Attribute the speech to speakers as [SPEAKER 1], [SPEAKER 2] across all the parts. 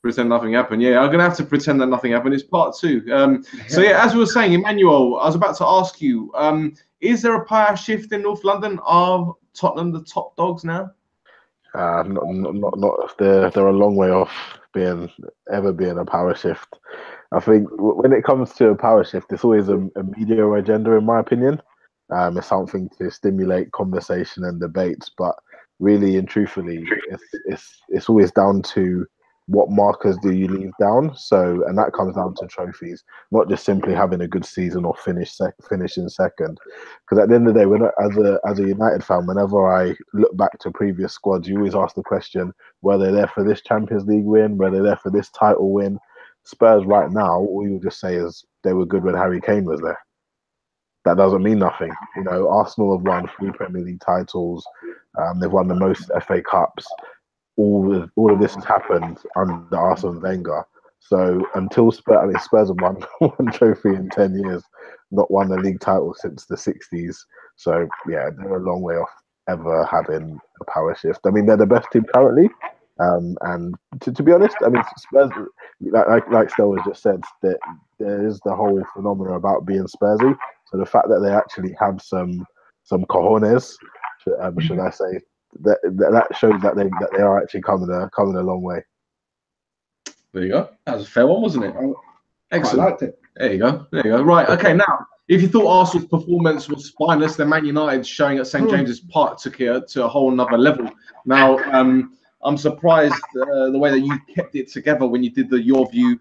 [SPEAKER 1] Pretend nothing happened. Yeah, I'm gonna have to pretend that nothing happened. It's part two. So yeah, as we were saying, Emmanuel, I was about to ask you, is there a power shift in North London? Are Tottenham the top dogs now?
[SPEAKER 2] Not. They're a long way off being a power shift. I think when it comes to a power shift, it's always a media agenda, in my opinion. It's something to stimulate conversation and debates, but really and truthfully, it's always down to what markers do you leave down. So, and that comes down to trophies, not just simply having a good season or finishing second. Because at the end of the day, as a United fan, whenever I look back to previous squads, you always ask the question: were they there for this Champions League win? Were they there for this title win? Spurs right now, all you just say is they were good when Harry Kane was there. That doesn't mean nothing. You know, Arsenal have won 3 Premier League titles. They've won the most FA Cups. All of this has happened under Arsene Wenger. So until Spurs have won one trophy in 10 years, not won a league title since the 60s. So yeah, they're a long way off ever having a power shift. I mean, they're the best team currently. And to be honest, I mean, Spurs, like Stel has just said, that there is the whole phenomenon about being Spursy. So the fact that they actually have some cojones, should I say, that shows that they are actually coming a long way.
[SPEAKER 1] There you go. That was a fair one, wasn't it? Excellent.
[SPEAKER 3] I liked it.
[SPEAKER 1] There you go. Right. Okay. Now, if you thought Arsenal's performance was spineless, then Man United showing at St James's Park took it to a whole nother level. Now, I'm surprised the way that you kept it together when you did the Your View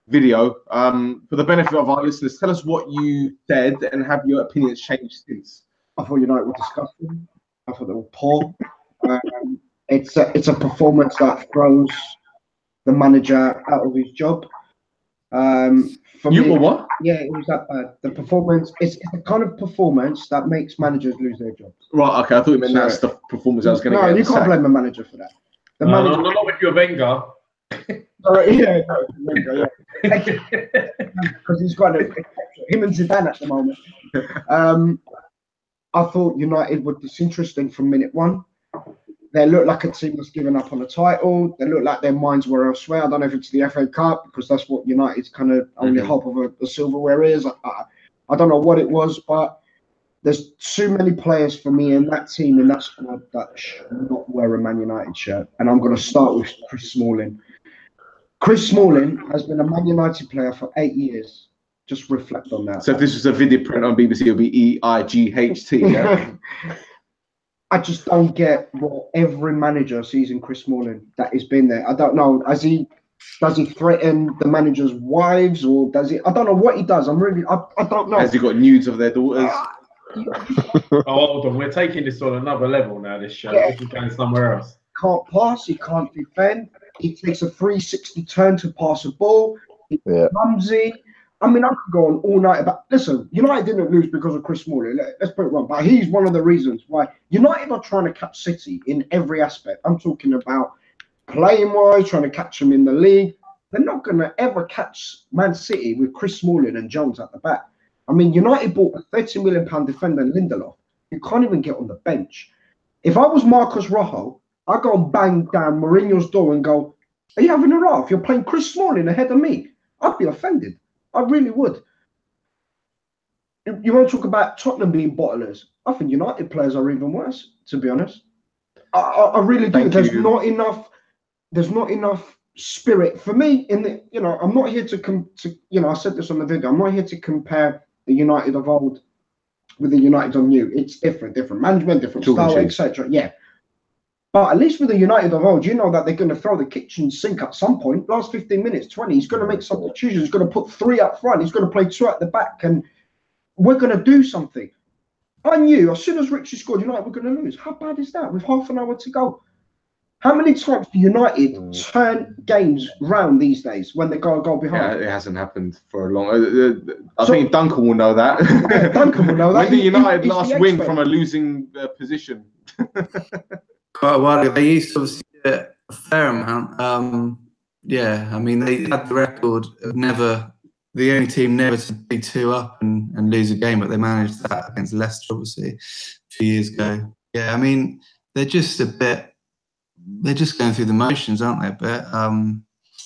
[SPEAKER 1] video. For the benefit of our listeners, tell us what you said and have your opinions changed since.
[SPEAKER 3] I thought United were disgusting. I thought they were poor. It's a performance that throws the manager out of his job. For
[SPEAKER 1] you
[SPEAKER 3] me,
[SPEAKER 1] were what?
[SPEAKER 3] Yeah, it was that bad. The performance it's the kind of performance that makes managers lose their jobs.
[SPEAKER 1] Right. Okay. I thought you meant that's the performance I was going to get.
[SPEAKER 3] No, you can't blame a manager for that. The
[SPEAKER 4] manager, not with your Wenger.
[SPEAKER 3] Yeah, because he's got him and Zidane at the moment. I thought United were disinterested from minute one. They looked like a team that's given up on the title. They looked like their minds were elsewhere. I don't know if it's the FA Cup, because that's what United's kind of only hope of a silverware is. I don't know what it was, but there's too many players for me in that team, in that squad, that should not wear a Man United shirt. And I'm going to start with Chris Smalling. Chris Smalling has been a Man United player for 8 years. Just reflect on that.
[SPEAKER 1] So if this was a video print on BBC, it would be EIGHT, yeah?
[SPEAKER 3] I just don't get what every manager sees in Chris Smalling that has been there. I don't know. Does he threaten the manager's wives, or does he? I don't know what he does. I don't know.
[SPEAKER 1] Has he got nudes of their daughters?
[SPEAKER 4] Hold on. We're taking this on another level now, this show. Yeah. This is going somewhere else.
[SPEAKER 3] Can't pass. He can't defend. He takes a 360 turn to pass a ball. He's clumsy. I mean, I could go on all night about. Listen, United didn't lose because of Chris Smalling. Let's put it wrong, but he's one of the reasons why United are trying to catch City in every aspect. I'm talking about playing wise, trying to catch them in the league. They're not going to ever catch Man City with Chris Smalling and Jones at the back. I mean, United bought a £30 million defender, Lindelof. You can't even get on the bench. If I was Marcus Rojo, I'd go and bang down Mourinho's door and go, "Are you having a laugh? You're playing Chris Smalling ahead of me." I'd be offended. I really would. You want to talk about Tottenham being bottlers? I think United players are even worse, to be honest. I really do. There's not enough spirit for me. I'm not here to I said this on the video. I'm not here to compare the United of old with the United of new. It's different management, different style, etc. Yeah. But at least with the United of old, you know that they're going to throw the kitchen sink at some point. Last 15 minutes, 20, he's going to make substitutions. He's going to put 3 up front. He's going to play 2 at the back. And we're going to do something. I knew as soon as Richie scored, United were going to lose. How bad is that with half an hour to go? How many times do United turn games round these days when they go a goal behind?
[SPEAKER 1] Yeah, it hasn't happened for a long. I think Duncan will know that.
[SPEAKER 3] Yeah, Duncan will know that.
[SPEAKER 1] When did United last win from a losing position?
[SPEAKER 5] Quite a while ago. They used to obviously get a fair amount. Yeah, I mean, they had the record of never, the only team never to be 2 up and lose a game, but they managed that against Leicester, obviously, a few years ago. Yeah, I mean, they're just going through the motions, aren't they? But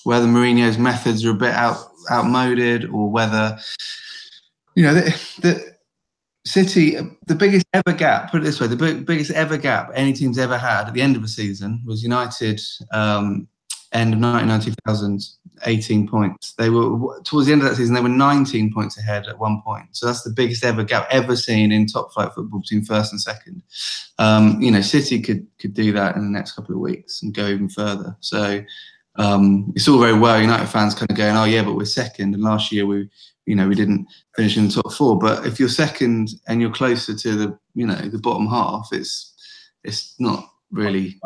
[SPEAKER 5] whether Mourinho's methods are a bit outmoded, or whether, you know, the City, the biggest ever gap, put it this way, the biggest ever gap any team's ever had at the end of a season was United, end of 1999-2000, 18 points. They were, towards the end of that season, they were 19 points ahead at one point. So that's the biggest ever gap ever seen in top flight football between first and second. You know, City could do that in the next couple of weeks and go even further. So it's all very well United fans kind of going, oh yeah, but we're second, and last year we didn't finish in the top four. But if you're second and you're closer to the bottom half, it's not really.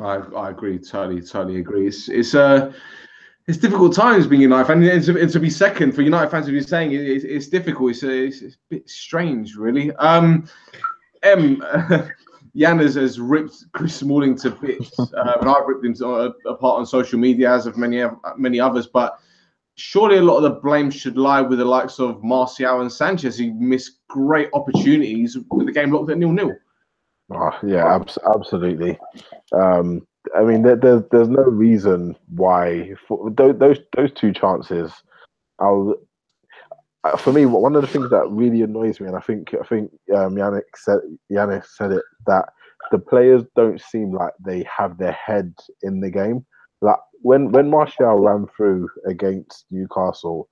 [SPEAKER 1] I agree, totally agree. It's difficult times being United fan, and to be second for United fans to be saying it's difficult. It's a bit strange, really. Jan has ripped Chris Smalling to bits, and I've ripped him apart on social media, as of many others. But surely a lot of the blame should lie with the likes of Martial and Sanchez, who missed great opportunities with the game locked at 0-0.
[SPEAKER 2] Oh, yeah, absolutely. I mean, there's no reason why for those two chances. For me, one of the things that really annoys me, and I think Yannick said it, that the players don't seem like they have their head in the game. Like when Martial ran through against Newcastle,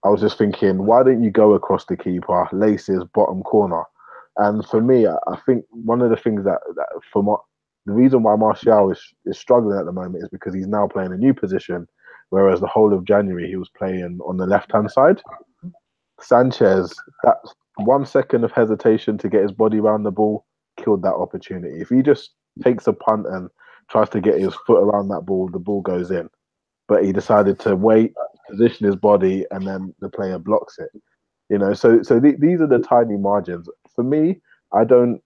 [SPEAKER 2] I was just thinking, why don't you go across the keeper, lace his bottom corner? And for me, I think one of the things the reason why Martial is struggling at the moment is because he's now playing a new position, whereas the whole of January he was playing on the left-hand side. Sanchez, that 1 second of hesitation to get his body around the ball killed that opportunity. If he just takes a punt and tries to get his foot around that ball, the ball goes in. But he decided to wait, position his body, and then the player blocks it. You know, so these are the tiny margins. For me, I don't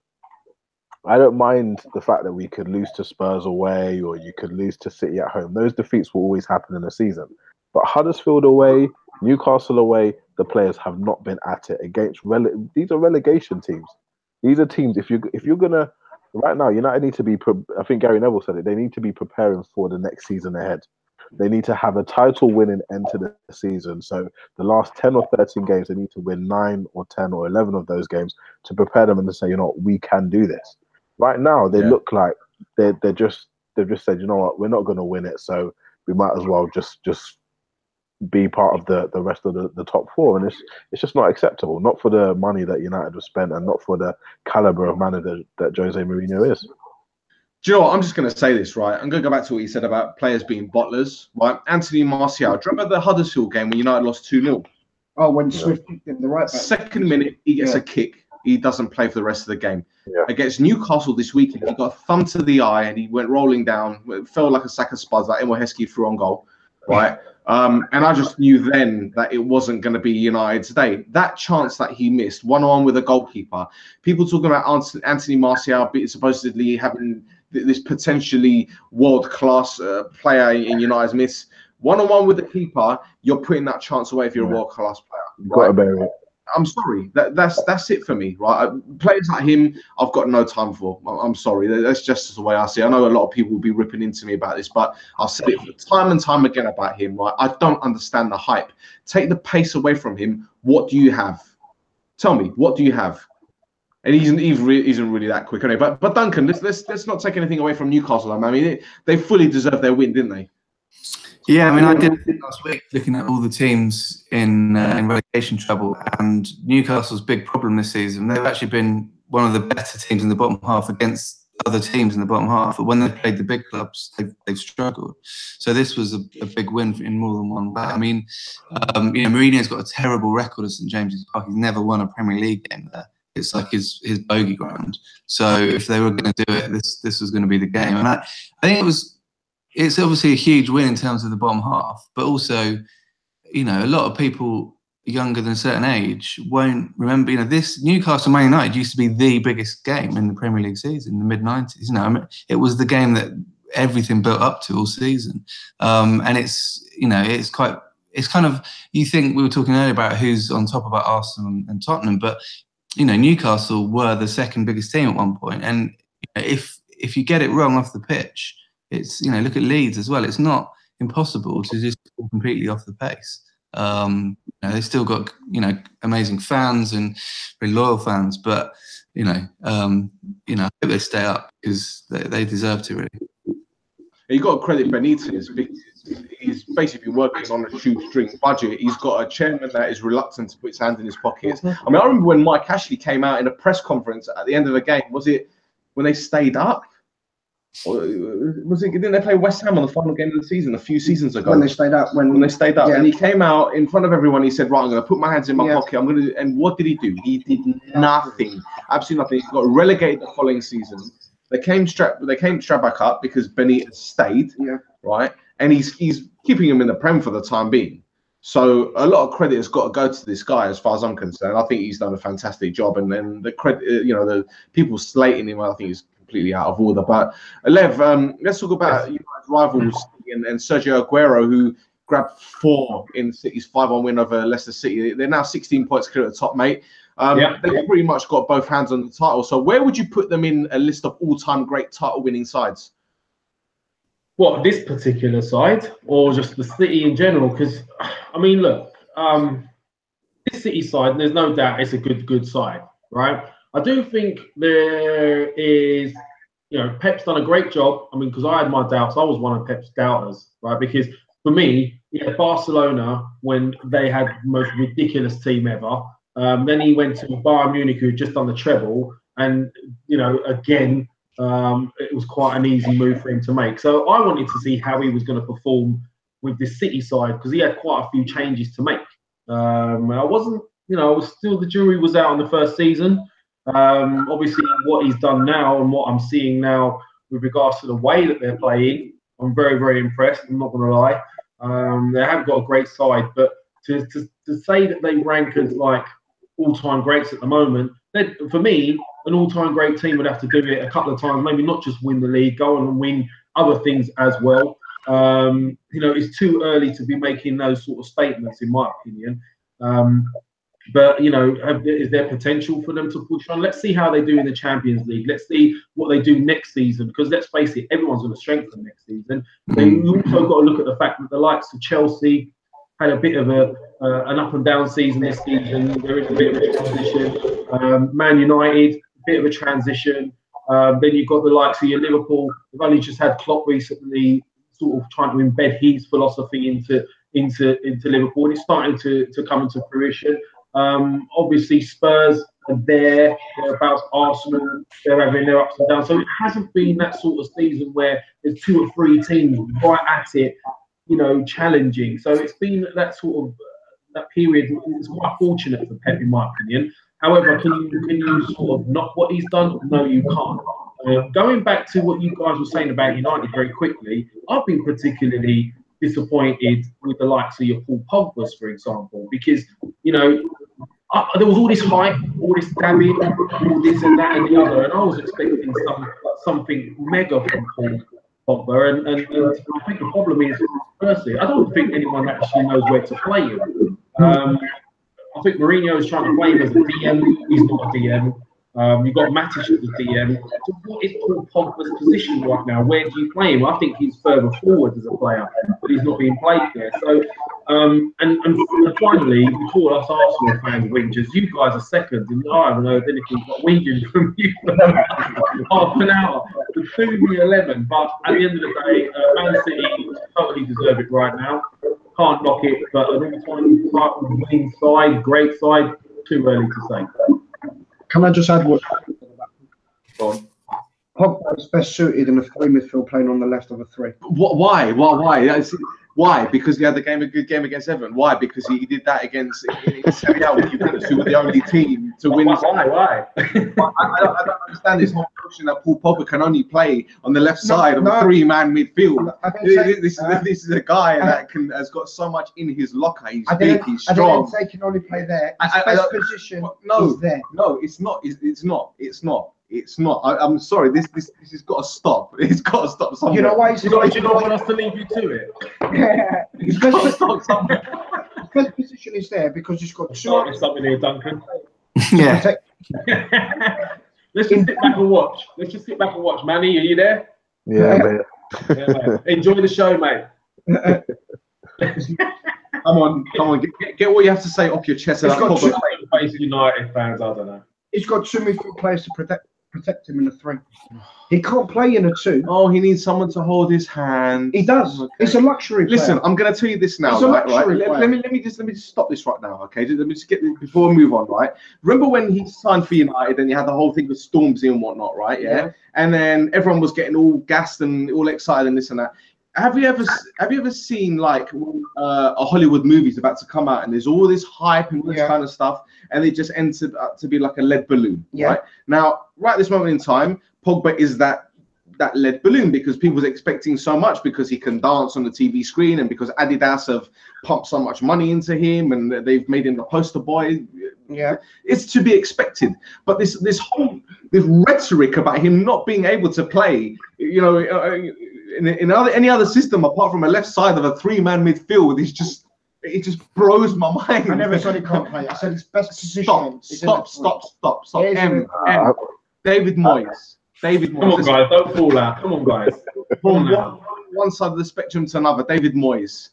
[SPEAKER 2] mind the fact that we could lose to Spurs away, or you could lose to City at home. Those defeats will always happen in a season. But Huddersfield away, Newcastle away, the players have not been at it against these are relegation teams. These are teams, if you're gonna, right now, United need to be, I think Gary Neville said it, they need to be preparing for the next season ahead. They need to have a title winning end to the season. So the last 10 or 13 games, they need to win 9 or 10 or 11 of those games to prepare them and to say, you know what, we can do this. Right now, they look like they've just said, you know what, we're not going to win it, so we might as well just be part of the rest of the top four. And it's just not acceptable, not for the money that United have spent and not for the caliber of manager that Jose Mourinho is.
[SPEAKER 1] Do you know what? I'm just going to say this, right? I'm going to go back to what you said about players being bottlers, right? Anthony Martial. Do you remember the Huddersfield game when United lost 2-0?
[SPEAKER 3] Oh, when Swift kicked in the right back.
[SPEAKER 1] Second minute, he gets a kick. He doesn't play for the rest of the game.
[SPEAKER 2] Yeah.
[SPEAKER 1] Against Newcastle this weekend, he got a thumb to the eye and he went rolling down. It felt like a sack of spuds, like Emil Heskey threw on goal, right? And I just knew then that it wasn't going to be United's day. That chance that he missed, 1-on-1 with a goalkeeper. People talking about Anthony Martial supposedly having this potentially world-class player in United's midst. 1-on-1 with the keeper, you're putting that chance away if you're a world-class player.
[SPEAKER 2] Right? Got to bear it.
[SPEAKER 1] I'm sorry. That's it for me, right? Players like him, I've got no time for. I'm sorry. That's just the way I see it. I know a lot of people will be ripping into me about this, but I've said it time and time again about him, right? I don't understand the hype. Take the pace away from him. What do you have? Tell me, what do you have? And he isn't really that quick anyway. But Duncan, let's not take anything away from Newcastle. I mean, they fully deserved their win, didn't they?
[SPEAKER 5] Yeah, I mean, I did last week looking at all the teams in relegation trouble, and Newcastle's big problem this season. They've actually been one of the better teams in the bottom half against other teams in the bottom half, but when they've played the big clubs, they've struggled. So this was a big win in more than one way. I mean, Mourinho's got a terrible record at St James's Park. He's never won a Premier League game there. It's like his bogey ground. So if they were going to do it, this was going to be the game. And I think it's obviously a huge win in terms of the bottom half, but also, a lot of people younger than a certain age won't remember, this Newcastle Man United used to be the biggest game in the Premier League season in the mid-90s. It was the game that everything built up to all season. And it's kind of, you think we were talking earlier about who's on top about Arsenal and Tottenham, but, Newcastle were the second biggest team at one point. And if you get it wrong off the pitch, it's look at Leeds as well. It's not impossible to just fall completely off the pace. They still got amazing fans and very loyal fans, but I hope they stay up because they deserve to, really.
[SPEAKER 1] You got to credit Benitez because he's basically working on a shoestring budget. He's got a chairman that is reluctant to put his hand in his pockets. I mean, I remember when Mike Ashley came out in a press conference at the end of the game. Was it when they stayed up? Or didn't they play West Ham on the final game of the season a few seasons ago?
[SPEAKER 3] When they stayed up. When
[SPEAKER 1] they stayed up.
[SPEAKER 3] Yeah.
[SPEAKER 1] And he came out in front of everyone. He said, right, I'm going to put my hands in my pocket. And what did he do? He did nothing. Absolutely nothing. He got relegated the following season. They came straight back up because Benitez stayed, right? And he's keeping him in the Prem for the time being. So a lot of credit has got to go to this guy, as far as I'm concerned. I think he's done a fantastic job, and then the credit, the people slating him, I think is completely out of order. But Lev, let's talk about United's rivals and Sergio Aguero, who grabbed 4 in City's 5-1 win over Leicester City. They're now 16 points clear at the top, mate. They've pretty much got both hands on the title. So where would you put them in a list of all-time great title-winning sides?
[SPEAKER 4] What, this particular side, or just the City in general? Because, I mean, look, this City side, there's no doubt it's a good side, right? I do think there is, Pep's done a great job. I mean, because I had my doubts. I was one of Pep's doubters, right? Because for me, Barcelona, when they had the most ridiculous team ever, then he went to Bayern Munich, who had just done the treble, and again, it was quite an easy move for him to make. So I wanted to see how he was going to perform with this City side because he had quite a few changes to make. I wasn't, the jury was out on the first season. Obviously, what he's done now and what I'm seeing now with regards to the way that they're playing, I'm very, very impressed. I'm not going to lie. They have got a great side, but to say that they rank as like all-time greats at the moment, for me, an all-time great team would have to do it a couple of times, maybe not just win the league, go on and win other things as well. It's too early to be making those sort of statements, in my opinion. But is there potential for them to push on? Let's see how they do in the Champions League. Let's see what they do next season, because let's face it, everyone's going to strengthen next season. Then you also got to look at the fact that the likes of Chelsea had a bit of an up and down season this season. There is a bit of a transition. Man United, a bit of a transition. Then you've got the likes of your Liverpool. They've only just had Klopp recently, sort of trying to embed his philosophy into Liverpool, and it's starting to come into fruition. Obviously, Spurs are there. They're about Arsenal. They're having their ups and downs. So it hasn't been that sort of season where there's 2 or 3 teams right at it, challenging. So it's been that sort of that period. It's quite fortunate for Pep, in my opinion. However, can you sort of knock what he's done? No, you can't. Going back to what you guys were saying about United very quickly, I've been particularly disappointed with the likes of your Paul Pogba's, for example, because there was all this hype, all this damage, all this and that and the other, and I was expecting something mega from Paul Pogba, and I think the problem is, firstly, I don't think anyone actually knows where to play him. I think Mourinho is trying to play him as a DM. He's not a DM. You've got Matic as a DM. So what is Paul Pogba's position right now? Where do you play him? I think he's further forward as a player, but he's not being played there. So, and finally, we call us Arsenal fans whingers. You guys are second, and I haven't heard anything but whinging from you for half an hour. The 2-11, but at the end of the day, Man City totally deserve it right now. Can't knock it, but an all-time winning side, great side, too early to say.
[SPEAKER 3] Can I just add what?
[SPEAKER 1] Go on.
[SPEAKER 3] Pogba is best suited in a 3 midfield playing on the left of a 3.
[SPEAKER 1] Why? Why? Because he had a good game against Everton. Why? Because he did that against Serie A with Juventus, who were the only team to win.
[SPEAKER 4] Why?
[SPEAKER 1] I don't understand this whole notion that Paul Pogba can only play on the left side of a 3-man midfield. This is a guy that has got so much in his locker. He's big, he's strong.
[SPEAKER 3] I didn't say he can only play there. His best position is there.
[SPEAKER 1] No, it's not. It's not. I'm sorry. This has got to stop. It's got to stop somewhere.
[SPEAKER 3] You know why?
[SPEAKER 4] You don't want us to leave you to it.
[SPEAKER 1] It's got to stop somewhere.
[SPEAKER 3] His best position is there because he's got 2.
[SPEAKER 4] Starting something here, Duncan.
[SPEAKER 5] Yeah.
[SPEAKER 4] Let's just sit back and watch. Manny, are you there?
[SPEAKER 2] Yeah,
[SPEAKER 4] Yeah, mate. Enjoy the show, mate.
[SPEAKER 1] Come on, get what you have to say off your chest.
[SPEAKER 4] Face United fans, I don't know.
[SPEAKER 3] He's got too many players to protect him in the 3. He can't play in a 2.
[SPEAKER 1] Oh, he needs someone to hold his hand.
[SPEAKER 3] He does. Okay. It's a luxury.
[SPEAKER 1] Listen, I'm going to tell you this now. Right? Let me just stop this right now. Okay, let me just get this before we move on. Right. Remember when he signed for United and you had the whole thing with Stormzy and whatnot, right? Yeah. And then everyone was getting all gassed and all excited and this and that. Have you ever seen like a Hollywood movie's about to come out and there's all this hype and all this kind of stuff and it just ends up to be like a lead balloon, right? Now, right at this moment in time, Pogba is that lead balloon because people are expecting so much because he can dance on the TV screen and because Adidas have pumped so much money into him and they've made him the poster boy. Yeah, it's to be expected. But this rhetoric about him not being able to play, you know, in any other system apart from a left side of a 3-man midfield, it just blows my mind.
[SPEAKER 3] I never said he can't play. I said his best position.
[SPEAKER 1] Stop. David Moyes.
[SPEAKER 4] Come on, guys, don't fall out. Come on, guys.
[SPEAKER 1] From one side of the spectrum to another, David Moyes.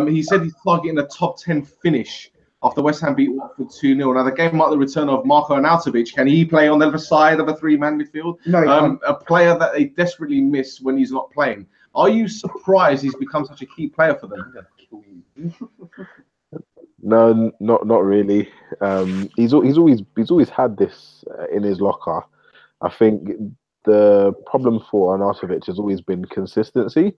[SPEAKER 1] He said he's targeting a top 10 finish after West Ham beat Watford 2-0. Now, the game marked the return of Marko Arnautovic. Can he play on the other side of a 3-man midfield?
[SPEAKER 3] No,
[SPEAKER 1] a player that they desperately miss when he's not playing. Are you surprised he's become such a key player for them? I'm going to kill you.
[SPEAKER 2] No, not really. He's always had this in his locker. I think the problem for Arnautovic has always been consistency.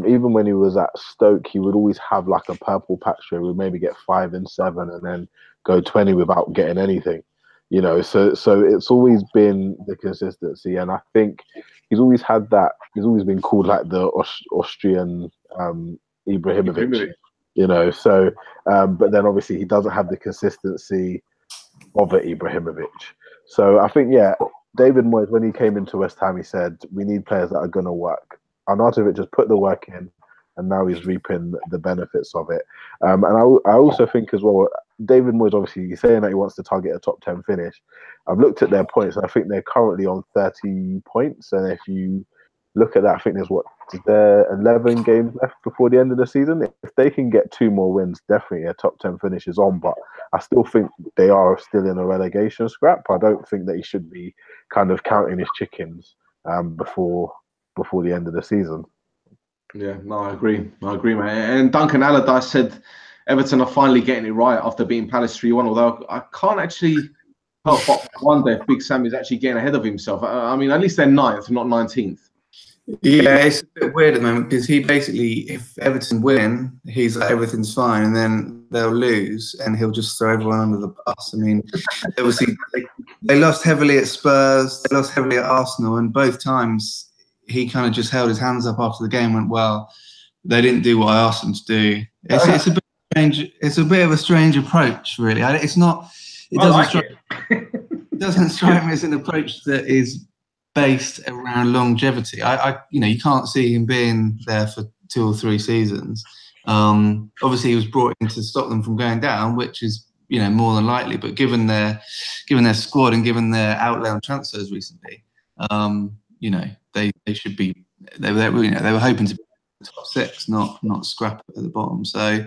[SPEAKER 2] Even when he was at Stoke, he would always have like a purple patch where he would maybe get 5 and 7 and then go 20 without getting anything. You know, so it's always been the consistency, and I think he's always had that. He's always been called like the Austrian Ibrahimovic. You know, so but then obviously he doesn't have the consistency of an Ibrahimovic. So I think David Moyes, when he came into West Ham, he said we need players that are going to work. Arnautovic just put the work in, and now he's reaping the benefits of it. And I also think as well, David Moyes, obviously, he's saying that he wants to target a top 10 finish. I've looked at their points, and I think they're currently on 30 points. And if you look at that, I think there's 11 games left before the end of the season. If they can get 2 more wins, definitely a top 10 finish is on. But I still think they are still in a relegation scrap. I don't think that he should be kind of counting his chickens before the end of the season.
[SPEAKER 1] Yeah, no, I agree, man. And Duncan Allardyce said Everton are finally getting it right after beating Palace 3-1, although I can't actually help but wonder if Big Sam is actually getting ahead of himself. I mean, at least they're 9th, not 19th.
[SPEAKER 5] Yeah, it's a bit weird at the moment because he basically, if Everton win, he's like, everything's fine, and then they'll lose and he'll just throw everyone under the bus. I mean, obviously, they lost heavily at Spurs, they lost heavily at Arsenal, and both times he kind of just held his hands up after the game and went, well, they didn't do what I asked them to do. It's a bit strange. It's a bit of a strange approach, really. It's not. It doesn't strike me as an approach that is based around longevity. You can't see him being there for 2 or 3 seasons. Obviously, he was brought in to stop them from going down, which is more than likely. But given their squad and given their outlay on transfers recently, they should be. They were hoping to be top 6, not scrap at the bottom. So,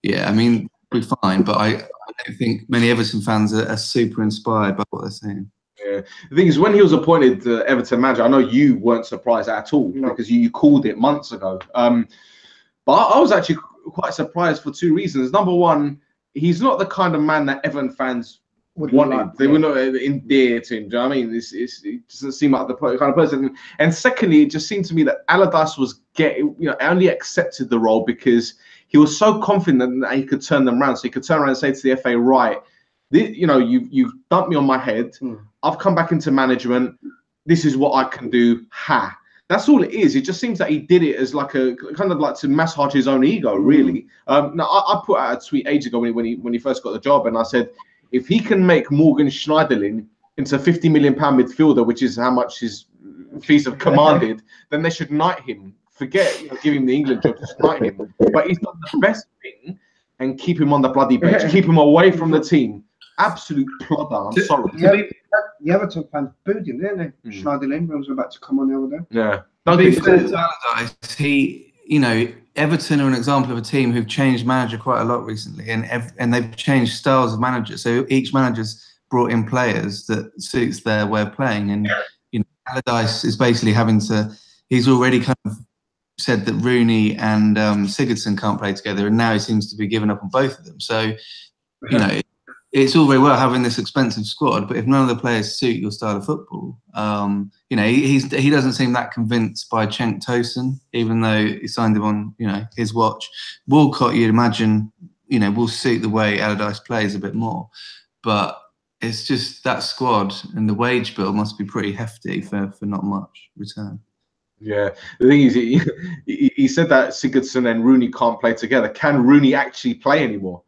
[SPEAKER 5] yeah, I mean, we're fine. But I don't think many Everton fans are super inspired by what they're saying.
[SPEAKER 1] Yeah. The thing is, when he was appointed Everton manager, I know you weren't surprised at all because you called it months ago. But I was actually quite surprised for 2 reasons. Number one, he's not the kind of man that Everton fans wanted. They were not endeared to him. Do you know what I mean? It doesn't seem like the kind of person. And secondly, it just seemed to me that Allardyce was only accepted the role because he was so confident that he could turn them around. So he could turn around and say to the FA, right, you've dumped me on my head. I've come back into management. This is what I can do. That's all it is. It just seems that he did it as like a kind of like to massage his own ego, really. Now, I put out a tweet ages ago when he first got the job, and I said, if he can make Morgan Schneiderlin into a £50 million midfielder, which is how much his fees have commanded, then they should knight him. Forget give him the England job, just knight him. But he's done the best thing and keep him on the bloody bench, keep him away from the team. Absolute plodder. I'm sorry.
[SPEAKER 3] The Everton fans booed him, didn't they? Schneiderlin was about to come on the other day.
[SPEAKER 1] Yeah.
[SPEAKER 5] To be fair to Allardyce, Everton are an example of a team who've changed manager quite a lot recently, and they've changed styles of manager. So each manager's brought in players that suits their way of playing, and Allardyce is basically he's already kind of said that Rooney and Sigurdsson can't play together, and now he seems to be giving up on both of them. So it's all very well having this expensive squad, but if none of the players suit your style of football, he doesn't seem that convinced by Cenk Tosun, even though he signed him on, his watch. Walcott, you'd imagine, will suit the way Allardyce plays a bit more, but it's just that squad and the wage bill must be pretty hefty for not much return.
[SPEAKER 1] Yeah, the thing is, he said that Sigurdsson and Rooney can't play together. Can Rooney actually play anymore?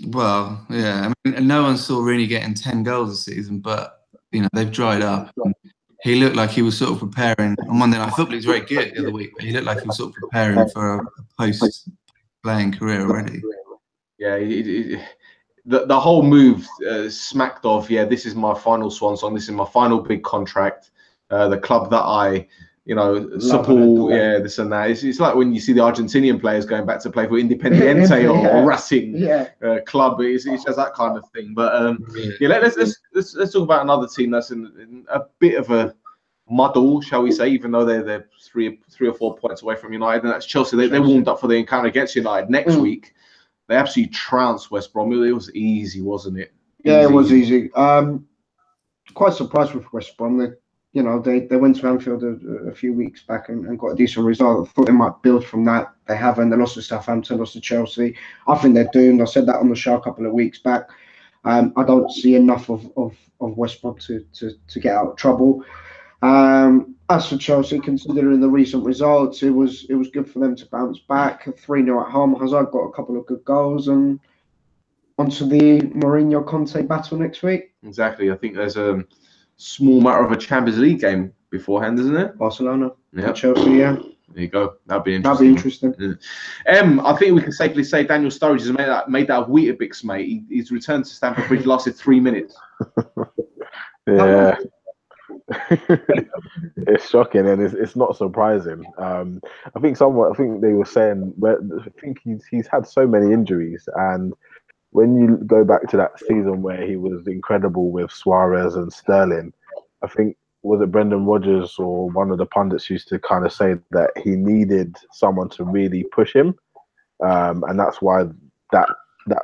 [SPEAKER 5] Well, yeah. I mean, no one saw Rooney getting 10 goals this season, but they've dried up. He looked like he was sort of preparing on Monday Night Football. He was very good the other week, but he looked like he was sort of preparing for a post-playing career already.
[SPEAKER 1] Yeah, the whole move smacked of, this is my final swan song. This is my final big contract. The club that I support, this and that. It's like when you see the Argentinian players going back to play for Independiente or Racing club. It's just that kind of thing. But let's talk about another team that's in a bit of a muddle, shall we say? Even though they're three or 4 points away from United, and that's Chelsea. They warmed up for the encounter against United next week. They absolutely trounced West Brom. It was easy, wasn't it?
[SPEAKER 3] Yeah, it was easy. Quite surprised with West Brom. They went to Anfield a few weeks back and got a decent result. I thought they might build from that. They haven't. They lost to Southampton, lost to Chelsea. I think they're doomed. I said that on the show a couple of weeks back. I don't see enough of West Brom to get out of trouble. As for Chelsea, considering the recent results, it was good for them to bounce back. 3-0 at home. Hazard got a couple of good goals, and onto the Mourinho Conte battle next week.
[SPEAKER 1] Exactly. I think there's a small matter of a Champions League game beforehand, isn't it?
[SPEAKER 3] Barcelona, Chelsea, yeah.
[SPEAKER 1] There you go. That'd be interesting. I think we can safely say Daniel Sturridge has made that Weetabix, mate. He's returned to Stamford Bridge, lasted 3 minutes.
[SPEAKER 2] Yeah. It's shocking, and it's not surprising. I think they were saying, I think he's had so many injuries, and when you go back to that season where he was incredible with Suarez and Sterling, I think, was it Brendan Rodgers or one of the pundits used to kind of say that he needed someone to really push him, and that's why that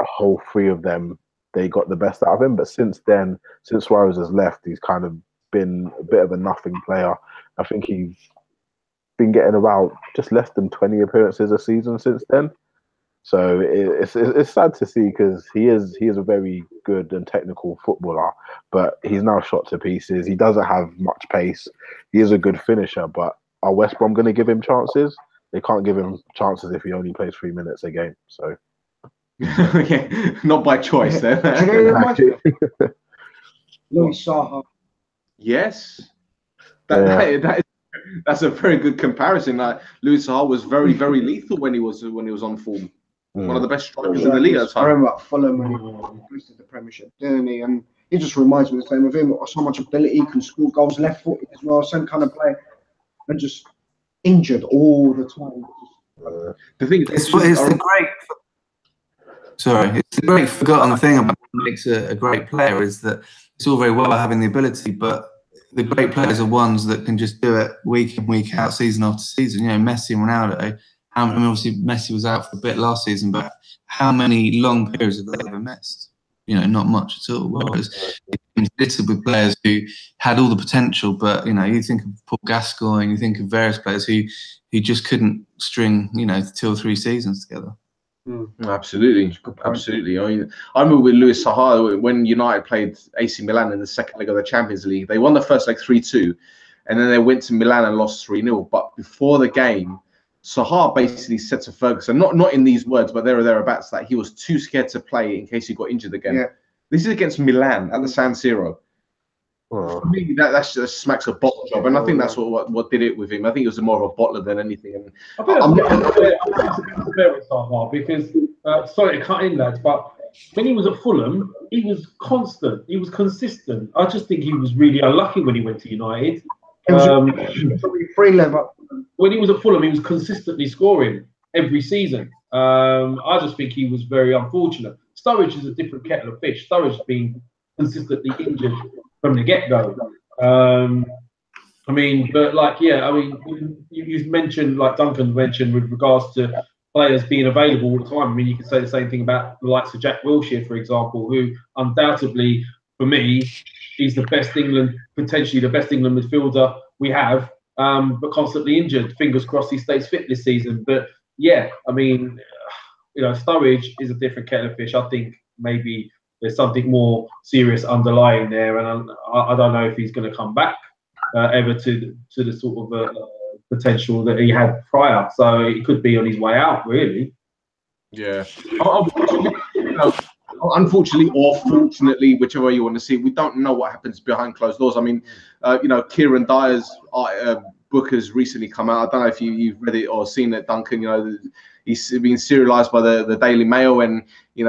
[SPEAKER 2] whole three of them, they got the best out of him. But since then, since Suarez has left, he's kind of been a bit of a nothing player. I think he's been getting about just less than 20 appearances a season since then. So it's sad to see, because he is a very good and technical footballer, but he's now shot to pieces. He doesn't have much pace. He is a good finisher, but are West Brom going to give him chances? They can't give him chances if he only plays 3 minutes a game. So
[SPEAKER 1] not by choice then.
[SPEAKER 3] Louis Saha.
[SPEAKER 1] Yes, that's a very good comparison. Louis Saha was very, very lethal when he was on form. One of the best strikers in the league at the time.
[SPEAKER 3] I remember at Fulham when he boosted the Premiership, didn't he? And he just reminds me the same of him. So much ability, can score goals left-footed as well, same kind of player, and just injured all the time.
[SPEAKER 1] The thing
[SPEAKER 5] it's the great forgotten thing about what makes a great player is that it's all very well having the ability, but the great players are ones that can just do it week in, week out, season after season. Messi and Ronaldo. Obviously Messi was out for a bit last season, but how many long periods have they ever missed? Not much at all. Whereas it's littered with players who had all the potential, but you think of Paul Gascoigne, you think of various players who just couldn't string 2 or 3 seasons together.
[SPEAKER 1] Absolutely. I remember with Louis Saha when United played AC Milan in the second leg of the Champions League. They won the first leg 3-2, and then they went to Milan and lost 3-0. But before the game, Saha basically said to Ferguson, not in these words, but there or thereabouts, that he was too scared to play in case he got injured again. Yeah. This is against Milan at the San Siro. For me, that just smacks a bottle job, and I think that's what did it with him. I think he was more of a bottler than anything. And
[SPEAKER 4] I'm fair with Saha because sorry to cut in, lads, but when he was at Fulham, he was constant, he was consistent. I just think he was really unlucky when he went to United. When he was at Fulham, he was consistently scoring every season. I just think he was very unfortunate. Sturridge is a different kettle of fish. Sturridge has been consistently injured from the get-go. I mean, but like, yeah, I mean, you've mentioned, like Duncan mentioned, with regards to players being available all the time. I mean, you could say the same thing about the likes of Jack Wilshere, for example, who undoubtedly, for me, is potentially the best England midfielder we have, but constantly injured. Fingers crossed he stays fit this season. But yeah, I mean, Sturridge is a different kettle of fish. I think maybe there's something more serious underlying there, and I don't know if he's going to come back ever to the sort of potential that he had prior. So it could be on his way out, really.
[SPEAKER 1] Yeah. Unfortunately or fortunately, whichever way you want to see it, we don't know what happens behind closed doors. I mean, Kieran Dyer's book has recently come out. I don't know if you've read it or seen it, Duncan. He's been serialized by the Daily Mail, and he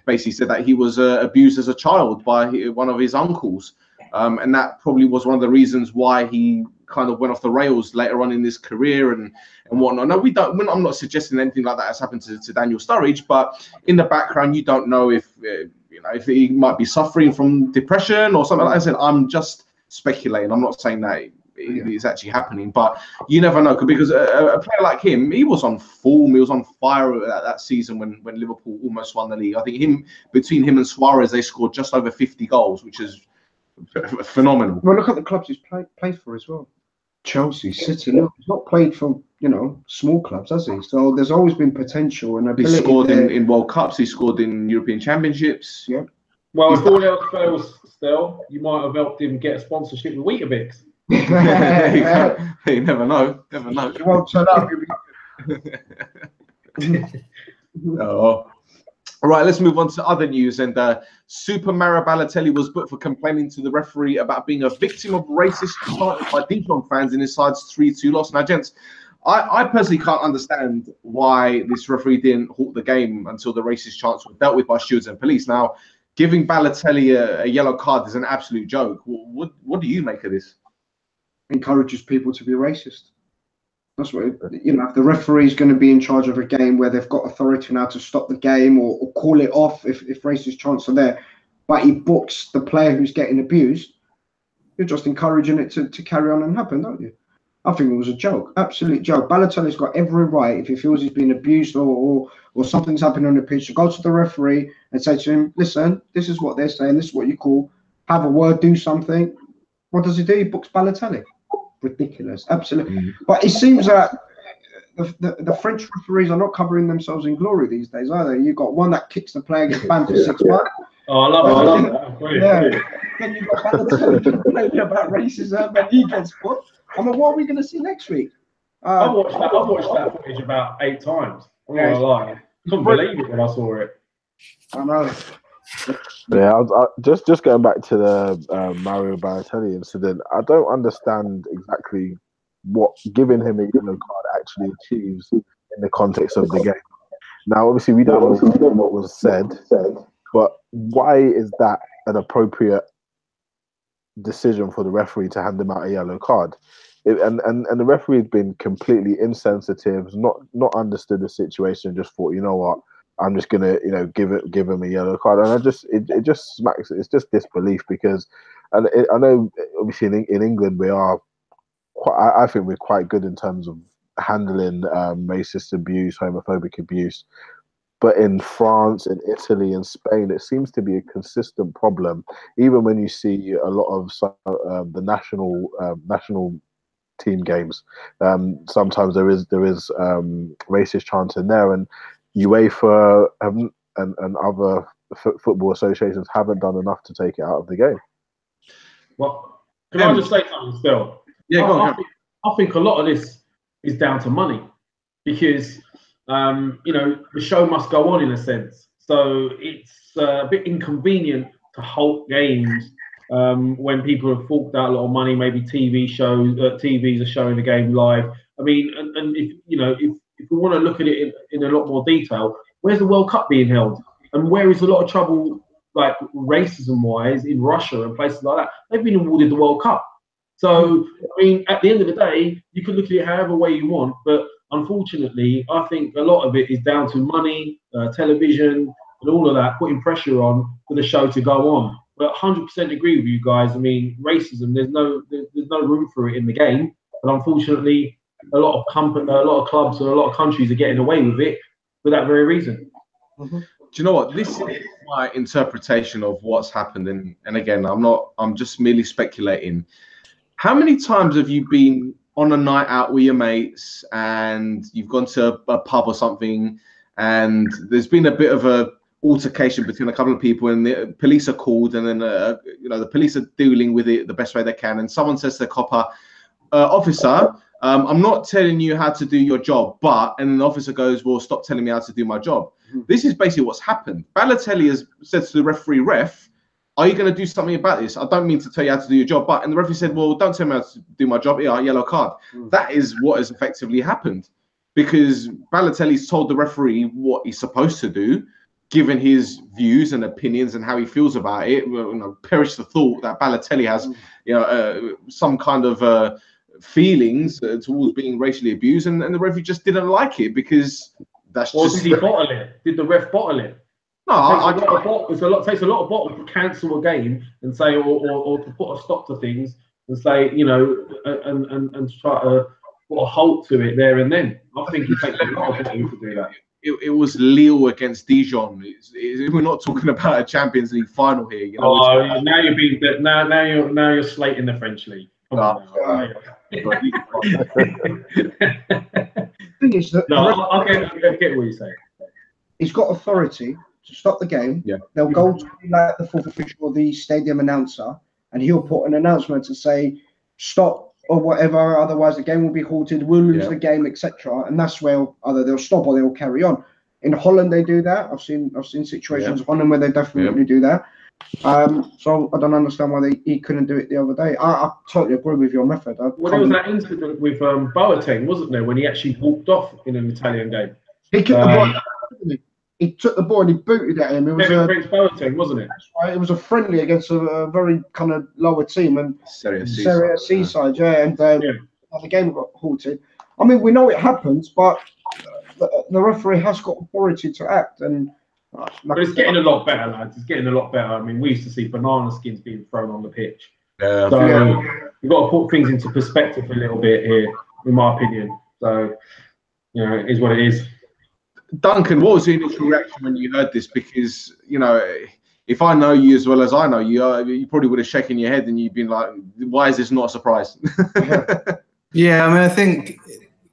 [SPEAKER 1] basically said that he was abused as a child by one of his uncles, and that probably was one of the reasons why he kind of went off the rails later on in his career and whatnot. No, I'm not suggesting anything like that has happened to Daniel Sturridge, but in the background, you don't know if he might be suffering from depression or something like that. I said, I'm just speculating. I'm not saying that it's actually happening, but you never know, because a player like him, he was on form, he was on fire that season when Liverpool almost won the league. I think between him and Suarez, they scored just over 50 goals, which is phenomenal.
[SPEAKER 3] Well, look at the clubs he's played for as well. Chelsea, City. Look, he's not played for small clubs, has he? So there's always been potential and ability.
[SPEAKER 1] He scored in World Cups. He scored in European Championships.
[SPEAKER 3] Yeah.
[SPEAKER 4] Well, if all else fails, still, you might have helped him get a sponsorship with Weetabix.
[SPEAKER 1] You never know.
[SPEAKER 3] You won't turn up.
[SPEAKER 1] Oh. All right, let's move on to other news. And Super Mario Balotelli was booked for complaining to the referee about being a victim of racist chants by Dijon fans in his side's 3-2 loss. Now, gents, I personally can't understand why this referee didn't halt the game until the racist chants were dealt with by stewards and police. Now, giving Balotelli a yellow card is an absolute joke. What do you make of this?
[SPEAKER 3] Encourages people to be racist. That's what if the referee is going to be in charge of a game where they've got authority now to stop the game or call it off if racist chants are there, but he books the player who's getting abused, you're just encouraging it to carry on and happen, don't you? I think it was a joke, absolute joke. Balotelli's got every right, if he feels he's been abused or something's happening on the pitch, to go to the referee and say to him, listen, this is what they're saying, this is what you call, have a word, do something. What does he do? He books Balotelli. Ridiculous, absolutely. But it seems that the French referees are not covering themselves in glory these days, are they? You've got one that kicks the player, gets banned for 6 months.
[SPEAKER 4] Oh, I love it.
[SPEAKER 3] Yeah. Then you've got Balotelli complaining about racism, and he gets put. I mean, what are we going to see next week?
[SPEAKER 4] I've watched that footage about 8 times. I'm not gonna lie. I couldn't believe it when I saw it.
[SPEAKER 3] I know.
[SPEAKER 2] Yeah, just going back to the Mario Balotelli incident. I don't understand exactly what giving him a yellow card actually achieves in the context of the game. Now, obviously, we don't know what was said, but why is that an appropriate decision for the referee to hand him out a yellow card? And the referee has been completely insensitive, not understood the situation, just thought, you know what, I'm just gonna, give him a yellow card, and it just smacks. It's just disbelief, because, I know obviously in England we are I think we're quite good in terms of handling racist abuse, homophobic abuse, but in France, in Italy, and Spain, it seems to be a consistent problem. Even when you see a lot of the national team games, sometimes there is racist chants in there, and UEFA and other football associations haven't done enough to take it out of the game.
[SPEAKER 4] Well, can I just say something still?
[SPEAKER 1] Yeah, go on.
[SPEAKER 4] I think a lot of this is down to money, because the show must go on in a sense. So it's a bit inconvenient to halt games when people have forked out a lot of money. Maybe TVs are showing the game live. I mean, and if we want to look at it in a lot more detail, where's the World Cup being held? And where is a lot of trouble, like racism-wise, in Russia and places like that? They've been awarded the World Cup. So, I mean, at the end of the day, you can look at it however way you want, but unfortunately, I think a lot of it is down to money, television, and all of that, putting pressure on for the show to go on. But 100% agree with you guys. I mean, racism, there's no room for it in the game. But unfortunately, a lot of clubs and a lot of countries are getting away with it for that very reason.
[SPEAKER 1] Do you know what? This is my interpretation of what's happened. And again, I'm just merely speculating. How many times have you been on a night out with your mates and you've gone to a pub or something and there's been a bit of a altercation between a couple of people and the police are called and then the police are dealing with it the best way they can, and someone says to the copper, officer, I'm not telling you how to do your job, and then the officer goes, well, stop telling me how to do my job. This is basically what's happened. Balotelli has said to the referee, ref, are you going to do something about this? I don't mean to tell you how to do your job, and the referee said, well, don't tell me how to do my job. Yeah, yellow card. That is what has effectively happened, because Balotelli's told the referee what he's supposed to do, given his views and opinions and how he feels about it. Perish the thought that Balotelli has, some kind of feelings towards being racially abused, and the referee just didn't like it because that's
[SPEAKER 4] or
[SPEAKER 1] just.
[SPEAKER 4] Did he bottle it? Did the ref bottle it?
[SPEAKER 1] No,
[SPEAKER 4] it takes a lot of bottle to cancel a game and say, or to put a stop to things and say, and try to put a halt to it there and then. I think it takes a lot of bottle to do that.
[SPEAKER 1] It was Lille against Dijon. We're not talking about a Champions League final here.
[SPEAKER 4] Now you're being now you're slating the French league.
[SPEAKER 3] Thing is that
[SPEAKER 4] I get what you're saying.
[SPEAKER 3] He's got authority to stop the game.
[SPEAKER 1] Yeah.
[SPEAKER 3] They'll go to like the fourth official or the stadium announcer, and he'll put an announcement to say stop or whatever. Otherwise, the game will be halted. We'll lose the game, etc. And that's where either they'll stop or they'll carry on. In Holland, they do that. I've seen situations in Holland where they definitely do that. So I don't understand why he couldn't do it the other day. I totally agree with your method.
[SPEAKER 4] There was that incident with Boateng, wasn't there, when he actually walked off in an Italian game?
[SPEAKER 3] He took the ball. He took the ball and he booted at him. It was
[SPEAKER 4] Boateng, wasn't it?
[SPEAKER 3] That's right. It was a friendly against a very kind of lower team and
[SPEAKER 1] Serie
[SPEAKER 3] C side, and the game got halted. I mean, we know it happens, but the referee has got authority to act, and.
[SPEAKER 4] But it's getting a lot better, lads. It's getting a lot better. I mean, we used to see banana skins being thrown on the pitch. So you've got to put things into perspective a little bit here, in my opinion. So, it is what it is.
[SPEAKER 1] Duncan, what was your initial reaction when you heard this? Because, if I know you as well as I know you, you probably would have shaken your head and you'd been like, why is this not a surprise?
[SPEAKER 5] Yeah, I mean, I think,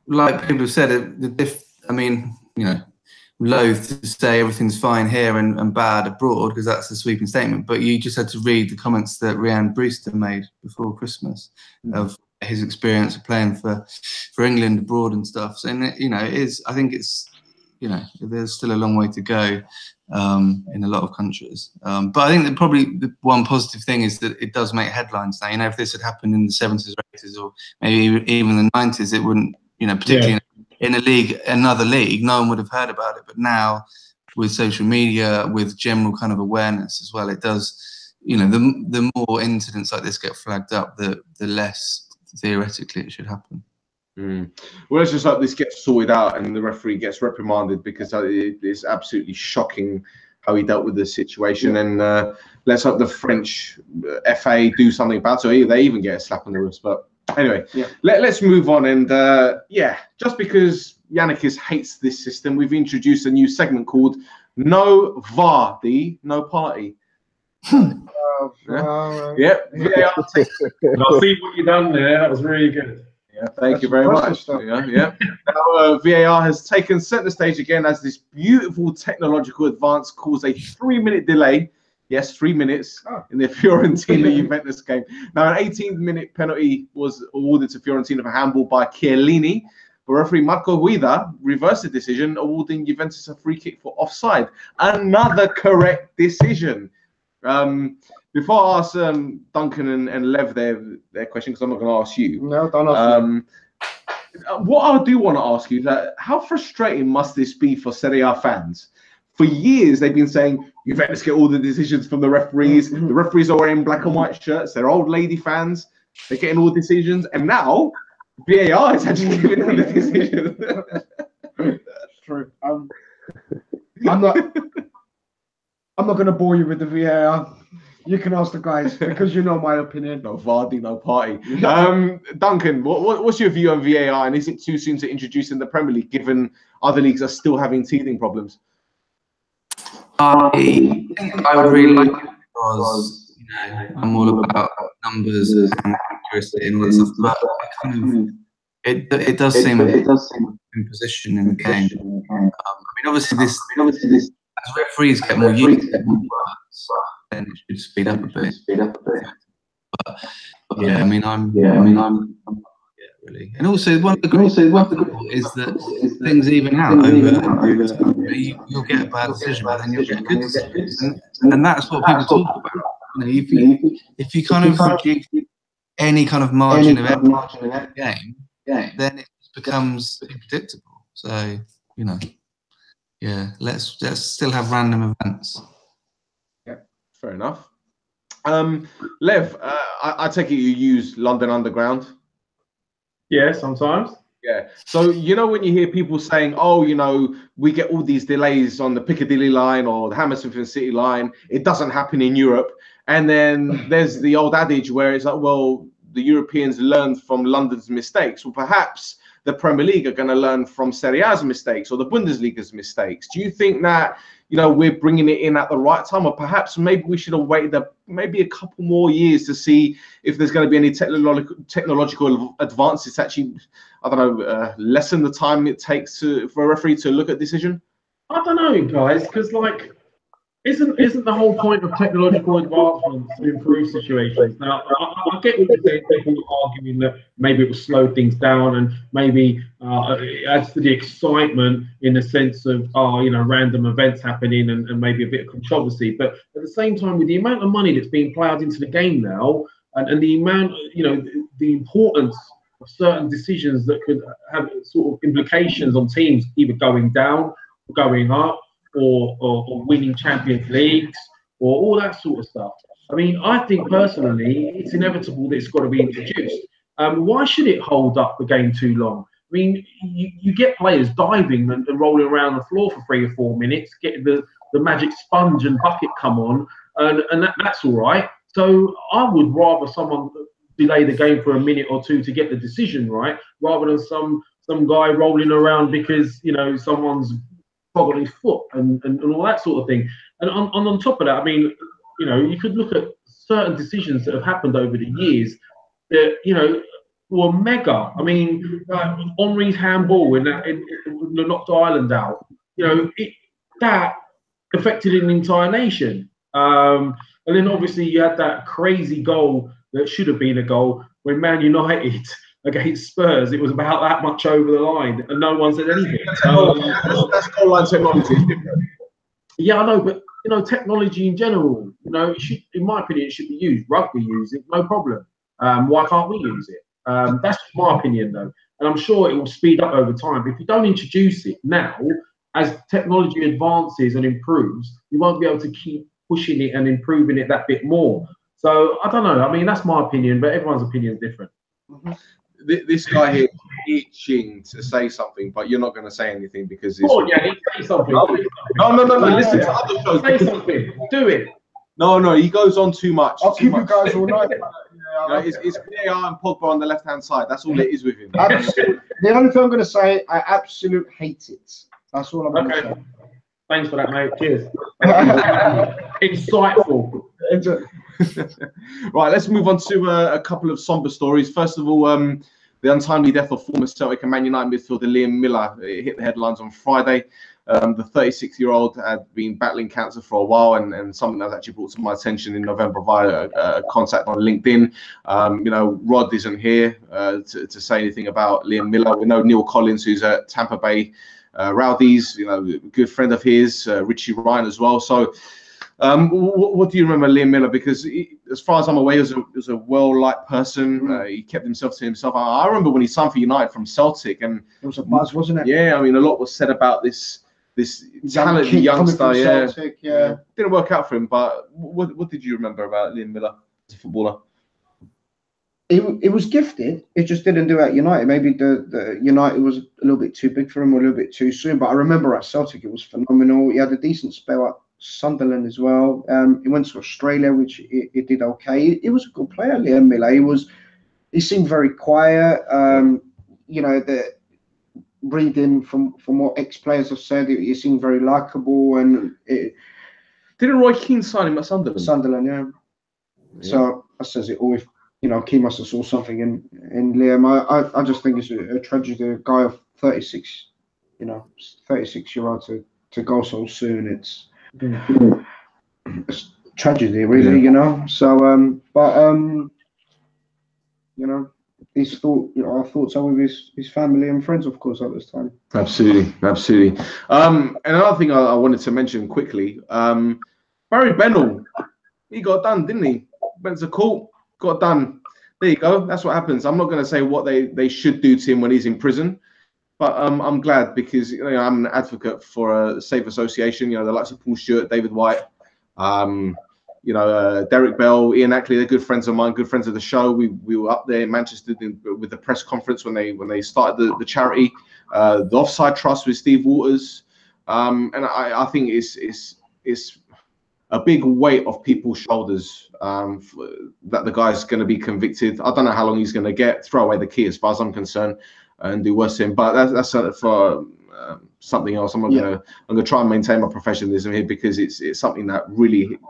[SPEAKER 5] like people have said, loath to say everything's fine here and bad abroad, because that's a sweeping statement, but you just had to read the comments that Rhian Brewster made before Christmas of his experience of playing for England abroad and stuff. So, it is, I think it's, there's still a long way to go in a lot of countries. But I think that probably the one positive thing is that it does make headlines now. If this had happened in the 70s or 80s or maybe even the 90s, it wouldn't, particularly in a league, another league, no one would have heard about it. But now, with social media, with general kind of awareness as well, it does. The more incidents like this get flagged up, the less theoretically it should happen.
[SPEAKER 1] Well, let's just hope this gets sorted out and the referee gets reprimanded, because it's absolutely shocking how he dealt with the situation. And let's hope the French FA do something about it, or they even get a slap on the wrist. But anyway, let's move on. And just because Yannickis hates this system, we've introduced a new segment called No VAR, No Party. VAR.
[SPEAKER 4] I'll see what you've done there. That was really good.
[SPEAKER 1] Yeah, thank you very much. Now, VAR has taken center stage again as this beautiful technological advance caused a 3-minute delay. Yes, 3 minutes in the Fiorentina-Juventus game. Now, an 18-minute penalty was awarded to Fiorentina for handball by Chiellini, but referee Marco Guida reversed the decision, awarding Juventus a free kick for offside. Another correct decision. Before I ask Duncan and Lev their question, because I'm not going to ask you.
[SPEAKER 3] No, don't ask me.
[SPEAKER 1] What I do want to ask you is that how frustrating must this be for Serie A fans? For years, they've been saying, Juventus get all the decisions from the referees. The referees are wearing black and white shirts. They're old lady fans. They're getting all decisions, and now VAR is actually giving them the decisions.
[SPEAKER 3] True. I'm not going to bore you with the VAR. You can ask the guys because you know my opinion.
[SPEAKER 1] No Vardy, no party. Duncan, what's your view on VAR, and is it too soon to introduce in the Premier League, given other leagues are still having teething problems?
[SPEAKER 5] I think I would really like it because I'm all about numbers and accuracy and all that stuff, but it does seem in position in the game. I mean, obviously this as referees get more used to it, then it should speed up a bit. But yeah, I mean, I'm really. And also, one of the good is that things even out over time. You'll get a bad decision, but then you'll get a good decision, and that's what people talk about. If you kind of give any kind of margin of error in the game, then it becomes unpredictable. So yeah, let's still have random events.
[SPEAKER 1] Yeah, fair enough. Lev, I take it you use London Underground.
[SPEAKER 4] Yeah, sometimes.
[SPEAKER 1] Yeah. So, when you hear people saying, oh, we get all these delays on the Piccadilly line or the Hammersmith and City line, it doesn't happen in Europe. And then there's the old adage where it's like, well, the Europeans learned from London's mistakes. Well, perhaps the Premier League are going to learn from Serie A's mistakes or the Bundesliga's mistakes. Do you think that, we're bringing it in at the right time, or perhaps maybe we should have waited maybe a couple more years to see if there's going to be any technological advances to actually, I don't know, lessen the time it takes for a referee to look at decision?
[SPEAKER 4] I don't know, guys, because isn't the whole point of technological advancements to improve situations? Now, I get what you're saying. People are arguing that maybe it will slow things down and maybe it adds to the excitement in the sense of, random events happening and maybe a bit of controversy. But at the same time, with the amount of money that's being ploughed into the game now and the amount, the importance of certain decisions that could have sort of implications on teams either going down or going up, or winning Champions Leagues, or all that sort of stuff. I mean, I think personally, it's inevitable that it's got to be introduced. Why should it hold up the game too long? I mean, you get players diving and rolling around the floor for 3 or 4 minutes, getting the magic sponge and bucket come on, and that's all right. So I would rather someone delay the game for a minute or two to get the decision right, rather than some guy rolling around because someone's on his foot and all that sort of thing. And on top of that, I mean, you could look at certain decisions that have happened over the years that, were mega. I mean, Henry's handball when knocked Ireland out, that affected an entire nation. And then obviously you had that crazy goal that should have been a goal when Man United against Spurs, it was about that much over the line, and no one said anything.
[SPEAKER 1] That's goal line technology.
[SPEAKER 4] Yeah, I know, but technology in general, it should, in my opinion, it should be used. Rugby use it, no problem. Why can't we use it? That's my opinion, though, and I'm sure it will speed up over time. But if you don't introduce it now, as technology advances and improves, you won't be able to keep pushing it and improving it that bit more. So I don't know. I mean, that's my opinion, but everyone's opinion is different.
[SPEAKER 1] Mm-hmm. This guy here is itching to say something, but you're not going to say anything because it's...
[SPEAKER 4] Oh, yeah, he say something.
[SPEAKER 1] No. Listen to other shows.
[SPEAKER 4] Say something. Do it.
[SPEAKER 1] No, he goes on too much.
[SPEAKER 3] I'll keep you guys all night.
[SPEAKER 1] It's VAR and Pogba on the left-hand side. That's all it is with him.
[SPEAKER 3] The only thing I'm going to say, I absolutely hate it. That's all I'm going to say.
[SPEAKER 4] Thanks for that, mate. Cheers. Insightful.
[SPEAKER 1] Right, let's move on to a couple of somber stories. First of all, the untimely death of former Celtic and Man United midfielder Liam Miller. It hit the headlines on Friday. The 36-year-old had been battling cancer for a while, and something that was actually brought to my attention in November via contact on LinkedIn. Rod isn't here to say anything about Liam Miller. We know Neil Collins, who's at Tampa Bay Rowdies, a good friend of his, Richie Ryan as well. So what do you remember Liam Miller? Because as far as I'm aware, he was a well-liked person. He kept himself to himself. I remember when he signed for United from Celtic, and
[SPEAKER 3] it was a buzz, wasn't it?
[SPEAKER 1] Yeah, I mean, a lot was said about this talented youngster.
[SPEAKER 3] Celtic, yeah,
[SPEAKER 1] didn't work out for him. But what did you remember about Liam Miller as a footballer?
[SPEAKER 3] it was gifted. It just didn't do it at United. Maybe the United was a little bit too big for him, or a little bit too soon. But I remember at Celtic, it was phenomenal. He had a decent spell at Sunderland as well. He went to Australia, which it did okay. He was a good player, Liam Miller. He seemed very quiet. The reading from what ex-players have said, he seemed very likable. And
[SPEAKER 1] didn't Roy Keane sign him at Sunderland?
[SPEAKER 3] Sunderland, yeah. So that says it all. If Keane must have saw something in Liam. I just think it's a tragedy. A guy of 36, 36-year-old to go so soon. It's tragedy, really. So, our thoughts are with his family and friends, of course, at this time.
[SPEAKER 1] Absolutely. Another thing I wanted to mention quickly, Barry Bennell, he got done, didn't he? Went to court, got done. There you go. That's what happens. I'm not going to say what they should do to him when he's in prison, but I'm glad because I'm an advocate for a safe association. The likes of Paul Stewart, David White, Derek Bell, Ian Ackley. They're good friends of mine, good friends of the show. We were up there in Manchester with the press conference when they started the charity, the Offside Trust with Steve Waters, and I think it's a big weight off people's shoulders that the guy's going to be convicted. I don't know how long he's going to get. Throw away the key as far as I'm concerned and do worse to him. But that's for something else. I'm going to try and maintain my professionalism here because it's something that really,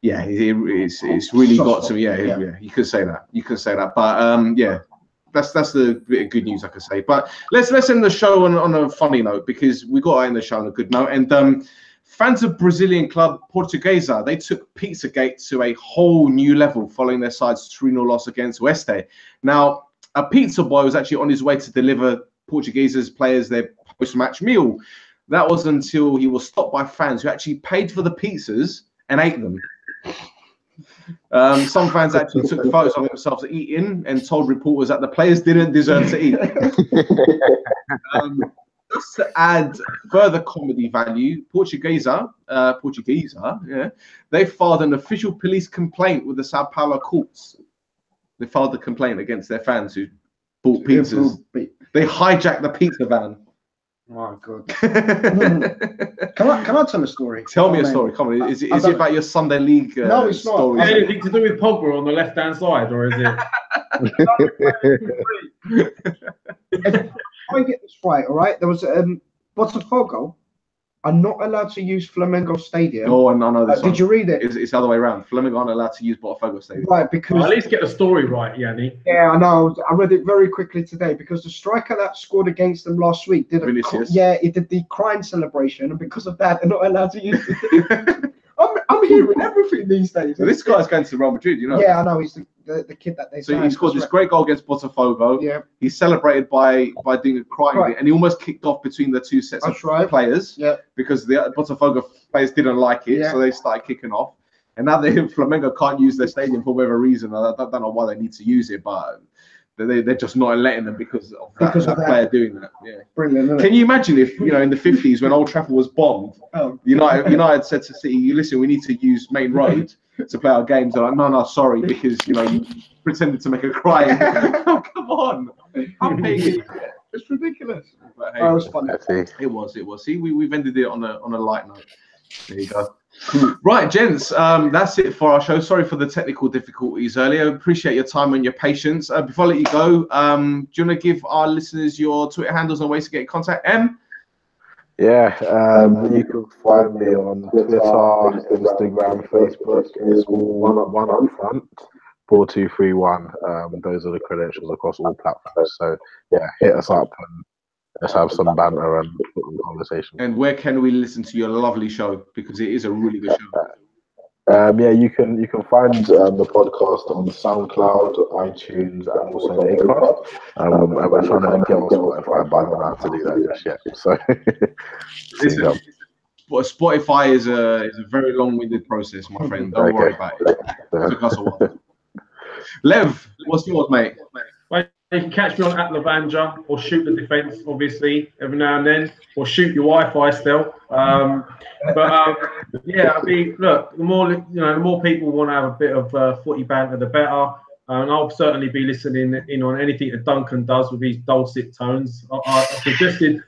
[SPEAKER 1] it's really got to me. Yeah, you could say that. But that's the bit of good news I could say. But let's end the show on a funny note because we got to end the show on a good note. And fans of Brazilian club Portuguesa, they took Pizzagate to a whole new level following their side's 3-0 loss against Oeste. Now, a pizza boy was actually on his way to deliver Portuguesa's players their post-match meal. That was until he was stopped by fans who actually paid for the pizzas and ate them. Some fans actually took photos of themselves eating and told reporters that the players didn't deserve to eat. Just to add further comedy value, Portuguesa, they filed an official police complaint with the Sao Paulo courts. They filed the complaint against their fans who bought pizzas. They hijacked the pizza van.
[SPEAKER 3] Oh God! Can I tell a story?
[SPEAKER 1] Tell me a story. Come on, is it about your Sunday league?
[SPEAKER 3] No, it's not.
[SPEAKER 4] Is it anything to do with Pogba on the left-hand side, or is
[SPEAKER 3] it? I get this right, all right. There was Botafogo are not allowed to use Flamengo Stadium.
[SPEAKER 1] Oh, no, this
[SPEAKER 3] did you read it?
[SPEAKER 1] It's the other way around. Flamengo aren't allowed to use Botafogo Stadium.
[SPEAKER 3] Right, because
[SPEAKER 4] at least get the story right, Yanni.
[SPEAKER 3] Yeah, I know. I read it very quickly today because the striker that scored against them last week did he did the crying celebration, and because of that, they're not allowed to use it. I'm hearing everything these days.
[SPEAKER 1] So this guy's going to Real Madrid, you know.
[SPEAKER 3] Yeah, I know. He's the kid that they.
[SPEAKER 1] So he scored this great goal against Botafogo.
[SPEAKER 3] Yeah.
[SPEAKER 1] He celebrated by doing a crying, and he almost kicked off between the two sets of players.
[SPEAKER 3] Yeah.
[SPEAKER 1] Because the Botafogo players didn't like it, so they started kicking off. And now Flamengo can't use their stadium for whatever reason. I don't know why they need to use it, but they're just not letting them because of that player doing that. Yeah.
[SPEAKER 3] Brilliant.
[SPEAKER 1] Can you imagine if in the 50s when Old Trafford was bombed, United said to City, "Listen, we need to use Main Road to play our games." They're like, "No, sorry, because you pretended to make a cry." Oh, come on, it's ridiculous. But, hey,
[SPEAKER 3] it was funny.
[SPEAKER 1] It was. See, we've ended it on a light note. There you go. Right, gents, that's it for our show. Sorry for the technical difficulties earlier. Appreciate your time and your patience. Before I let you go, do you want to give our listeners your Twitter handles and ways to get in contact?
[SPEAKER 2] Yeah, you can find me on Twitter, Instagram, Facebook. It's all one up front. 4231. Those are the credentials across all platforms. So yeah, hit us up and let's have some banter and conversation.
[SPEAKER 1] And where can we listen to your lovely show? Because it is a really good show.
[SPEAKER 2] You can find the podcast on SoundCloud, iTunes, and also Acast. And we're trying to get on Spotify, but I don't know how to do that just yet. So,
[SPEAKER 1] Spotify is a very long-winded process, my friend. Don't worry about it. It took us a while. Lev, what's yours, mate?
[SPEAKER 4] You can catch me on @Lavanja or Shoot the Defence, obviously, every now and then, or Shoot Your Wi-Fi still. Yeah, I mean, look, the more people want to have a bit of footy banter, the better. And I'll certainly be listening in on anything that Duncan does with his dulcet tones. I suggested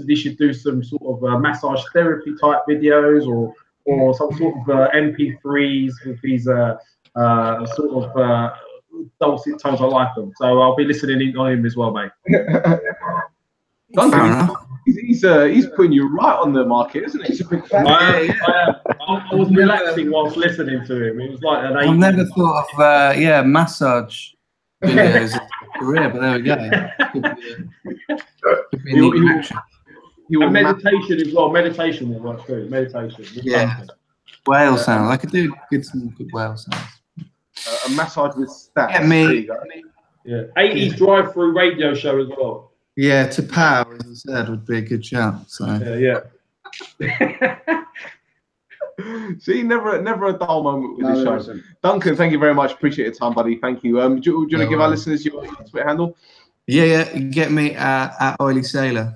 [SPEAKER 4] he should do some sort of massage therapy type videos, or some sort of MP3s with these sort of dulcet tones. I like them, so I'll be listening in on him as well, mate.
[SPEAKER 1] Duncan, he's putting you right on the market, isn't he?
[SPEAKER 3] He's a big fan.
[SPEAKER 4] I was relaxing whilst listening to him. It was like an.
[SPEAKER 5] I've never thought of massage videos as a career, but there we go. Could be a neat action.
[SPEAKER 4] And meditation as well. Meditation will work too. Meditation.
[SPEAKER 5] Yeah. Whale sounds. I could do some good whale sounds.
[SPEAKER 1] A massage with stats.
[SPEAKER 5] Get me.
[SPEAKER 4] Yeah. 80s drive-through radio show as well.
[SPEAKER 5] Yeah, to power, as I said, would be a good shout. So.
[SPEAKER 4] Yeah.
[SPEAKER 1] See, never a dull moment with this show. Isn't. Duncan, thank you very much. Appreciate your time, buddy. Thank you. Do you want to give our listeners your Twitter handle?
[SPEAKER 5] Yeah. You can get me at Oily Sailor.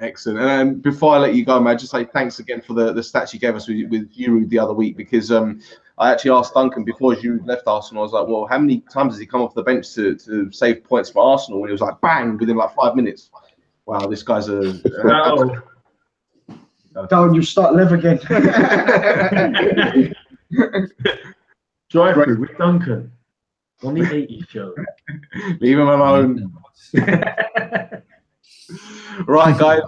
[SPEAKER 1] Excellent. And before I let you go, man, just say thanks again for the stats you gave us with Giroud the other week, because I actually asked Duncan before Giroud left Arsenal. I was like, well, how many times has he come off the bench to save points for Arsenal? And he was like, bang, within like 5 minutes. Wow, this guy's a...
[SPEAKER 3] Down, you start live again.
[SPEAKER 4] Drive through with Duncan on the 80s show.
[SPEAKER 1] Leave him alone. Right, guys,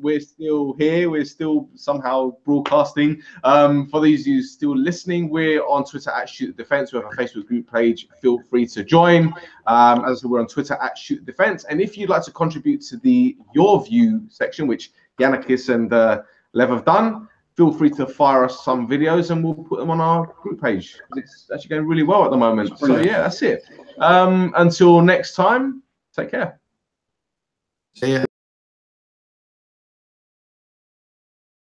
[SPEAKER 1] we're still here. We're still somehow broadcasting. For those of you still listening, we're on Twitter at Shoot the Defense. We have a Facebook group page. Feel free to join. As I said, we're on Twitter at Shoot the Defense. And if you'd like to contribute to the Your View section, which Yannikis and Lev have done, feel free to fire us some videos and we'll put them on our group page. It's actually going really well at the moment. So yeah, that's it. Until next time, take care.
[SPEAKER 5] See ya.